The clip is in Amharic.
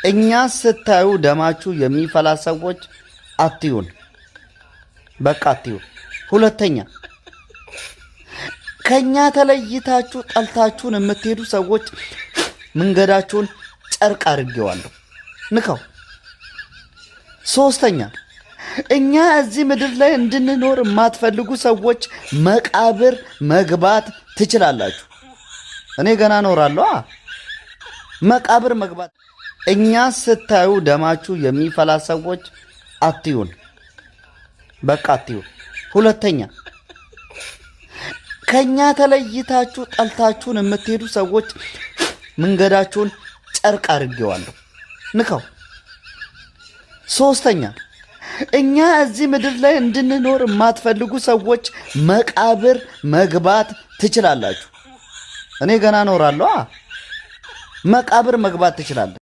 እኛ ስታዩ ደማችሁ የሚፈላ ሰዎች አትዩን፣ በቃ አትዩን። ሁለተኛ ከኛ ተለይታችሁ ጠልታችሁን የምትሄዱ ሰዎች መንገዳችሁን ጨርቅ አድርጌዋለሁ፣ ንካው። ሶስተኛ እኛ እዚህ ምድር ላይ እንድንኖር የማትፈልጉ ሰዎች መቃብር መግባት ትችላላችሁ። እኔ ገና እኖራለሁ። መቃብር መግባት። እኛ ስታዩ ደማችሁ የሚፈላ ሰዎች አትዩን፣ በቃ አትዩን። ሁለተኛ ከኛ ተለይታችሁ ጠልታችሁን የምትሄዱ ሰዎች መንገዳችሁን ጨርቅ አድርጌዋለሁ፣ ንካው። ሶስተኛ እኛ እዚህ ምድር ላይ እንድንኖር የማትፈልጉ ሰዎች መቃብር መግባት ትችላላችሁ። እኔ ገና እኖራለሁ። መቃብር መግባት ትችላለህ።